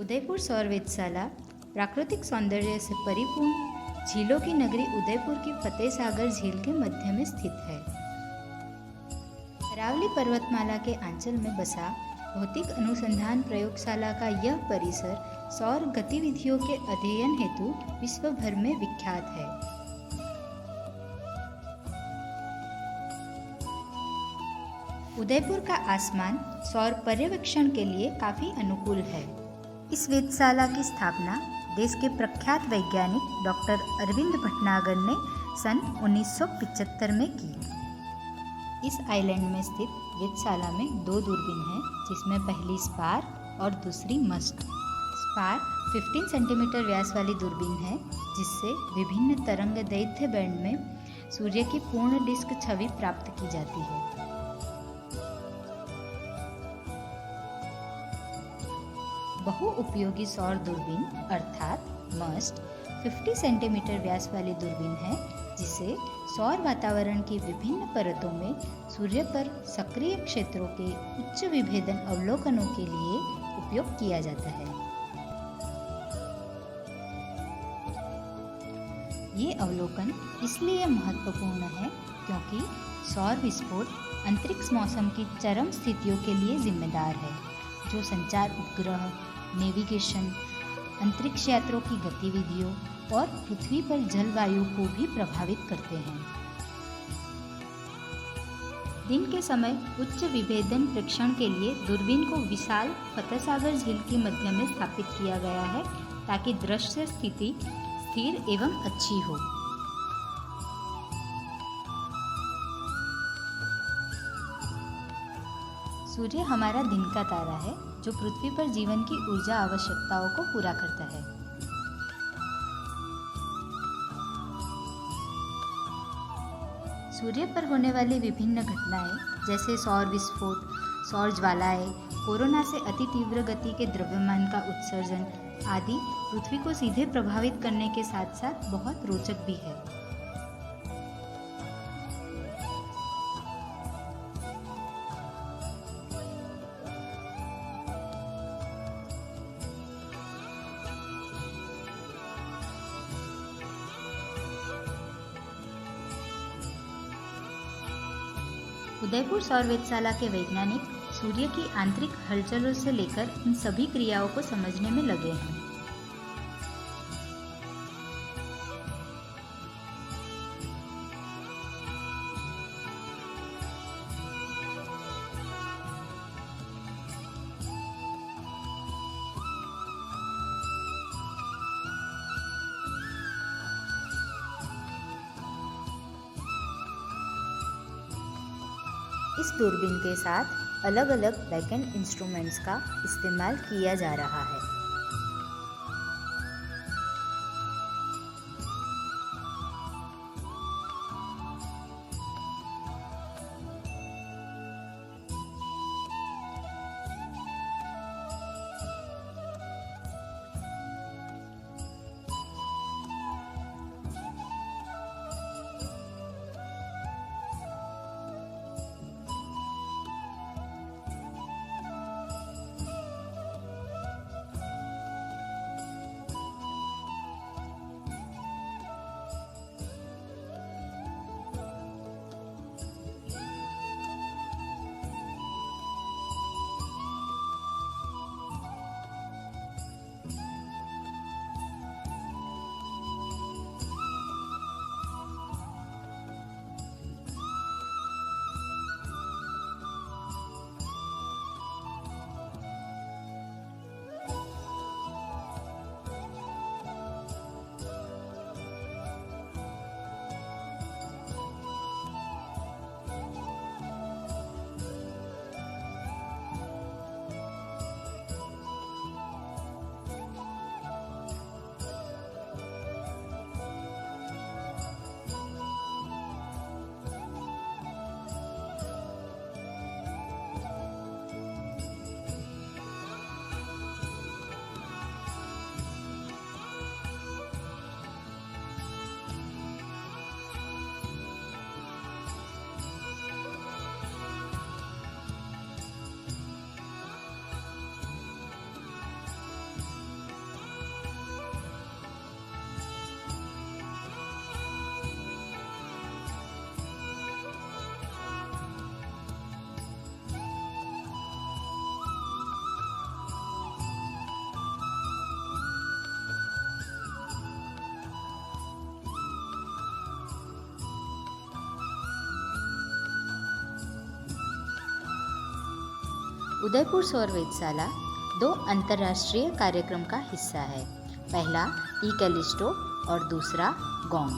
उदयपुर सौर वेधशाला प्राकृतिक सौंदर्य से परिपूर्ण झीलों की नगरी उदयपुर की फतेह सागर झील के मध्य में स्थित है। अरावली पर्वतमाला के आंचल में बसा भौतिक अनुसंधान प्रयोगशाला का यह परिसर सौर गतिविधियों के अध्ययन हेतु विश्व भर में विख्यात है। उदयपुर का आसमान सौर पर्यवेक्षण के लिए काफी अनुकूल है। इस वेधशाला की स्थापना देश के प्रख्यात वैज्ञानिक डॉक्टर अरविंद भटनागर ने सन 1975 में की। इस आइलैंड में स्थित वेधशाला में 2 दूरबीन हैं, जिसमें पहली स्पार और दूसरी मस्ट। स्पार 15 सेंटीमीटर व्यास वाली दूरबीन है, जिससे विभिन्न तरंग दैर्ध्य बैंड में सूर्य की पूर्ण डिस्क छवि प्राप्त की जाती है। बहुउपयोगी सौर दूरबीन अर्थात मस्ट 50 सेंटीमीटर व्यास वाली दूरबीन है, जिसे सौर वातावरण की विभिन्न परतों में सूर्य पर सक्रिय क्षेत्रों के उच्च विभेदन अवलोकनों के लिए उपयोग किया जाता है। ये अवलोकन इसलिए महत्वपूर्ण है क्योंकि सौर विस्फोट अंतरिक्ष मौसम की चरम स्थितियों के लिए जिम्मेदार है, जो संचार उपग्रह, नेविगेशन, अंतरिक्ष यात्रों की गतिविधियों और पृथ्वी पर जलवायु को भी प्रभावित करते हैं। दिन के समय उच्च विभेदन प्रेक्षण के लिए दूरबीन को विशाल फतेह सागर झील के मध्य में स्थापित किया गया है, ताकि दृश्य स्थिति स्थिर एवं अच्छी हो। सूर्य हमारा दिन का तारा है, जो पृथ्वी पर जीवन की ऊर्जा आवश्यकताओं को पूरा करता है। सूर्य पर होने वाली विभिन्न घटनाएं जैसे सौर विस्फोट, सौर ज्वालाएं, कोरोना से अति तीव्र गति के द्रव्यमान का उत्सर्जन आदि पृथ्वी को सीधे प्रभावित करने के साथ साथ बहुत रोचक भी है। उदयपुर सौर वेधशाला के वैज्ञानिक सूर्य की आंतरिक हलचलों से लेकर इन सभी क्रियाओं को समझने में लगे हैं। इस दूरबीन के साथ अलग अलग बैकएंड इंस्ट्रूमेंट्स का इस्तेमाल किया जा रहा है। उदयपुर सौर वेधशाला 2 अंतर्राष्ट्रीय कार्यक्रम का हिस्सा है। पहला ई कैलिस्टो और दूसरा गोंग।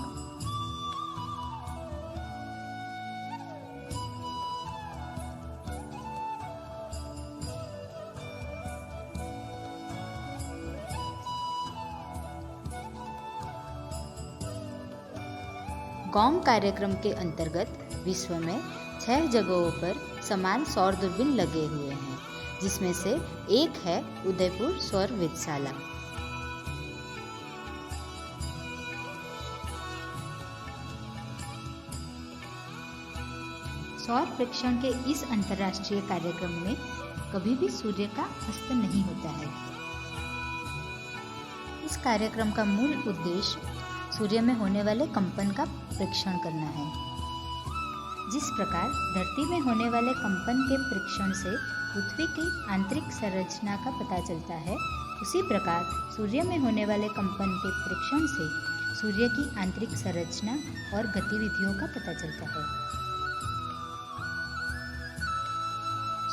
गोंग कार्यक्रम के अंतर्गत विश्व में 6 जगहों पर समान सौर दूरबीन लगे हुए हैं, जिसमें से एक है उदयपुर सौर वेधशाला। सौर प्रेक्षण के इस अंतर्राष्ट्रीय कार्यक्रम में कभी भी सूर्य का अस्त नहीं होता है। इस कार्यक्रम का मूल उद्देश्य सूर्य में होने वाले कंपन का प्रेक्षण करना है। जिस प्रकार धरती में होने वाले कंपन के प्रेक्षण से पृथ्वी की आंतरिक संरचना का पता चलता है, उसी प्रकार सूर्य में होने वाले कंपन के प्रेक्षण से सूर्य की आंतरिक संरचना और गतिविधियों का पता चलता है।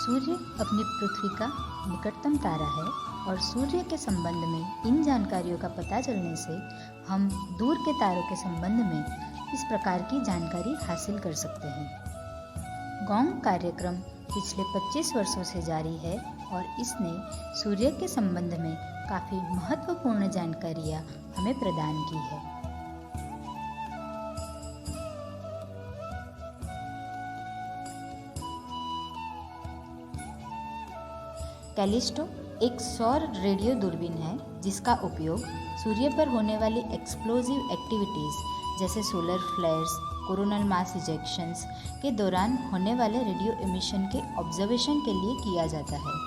सूर्य अपनी पृथ्वी का निकटतम तारा है और सूर्य के संबंध में इन जानकारियों का पता चलने से हम दूर के तारों के संबंध में इस प्रकार की जानकारी हासिल कर सकते हैं। गोंग कार्यक्रम पिछले 25 वर्षों से जारी है और इसने सूर्य के संबंध में काफ़ी महत्वपूर्ण जानकारियाँ हमें प्रदान की है। कैलिस्टो एक सौर रेडियो दूरबीन है जिसका उपयोग सूर्य पर होने वाली एक्सप्लोजिव एक्टिविटीज़ जैसे सोलर फ्लेयर्स, कोरोनल मास इजेक्शंस के दौरान होने वाले रेडियो एमिशन के ऑब्जर्वेशन के लिए किया जाता है।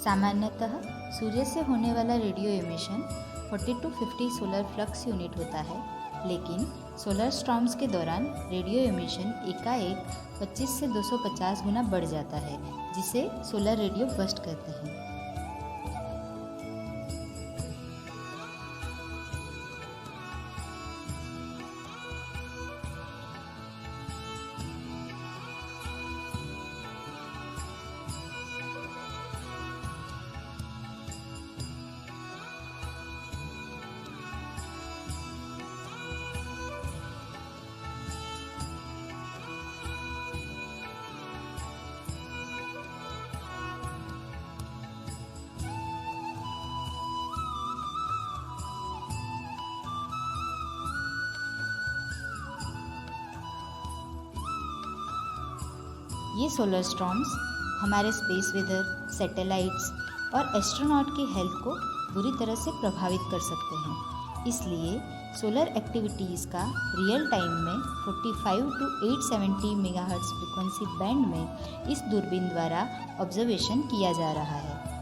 सामान्यतः सूर्य से होने वाला radio emission 40 to 50 solar flux unit होता है, लेकिन सोलर स्टॉर्म्स के दौरान रेडियो एमिशन एकाएक 25 से 250 गुना बढ़ जाता है, जिसे सोलर रेडियो बर्स्ट कहते हैं। ये सोलर स्टॉर्म्स हमारे स्पेस वेदर, सैटेलाइट्स और एस्ट्रोनॉट की हेल्थ को बुरी तरह से प्रभावित कर सकते हैं। इसलिए सोलर एक्टिविटीज़ का रियल टाइम में 45 to 870 मेगाहर्ट्ज़ फ्रीक्वेंसी बैंड में इस दूरबीन द्वारा ऑब्जर्वेशन किया जा रहा है।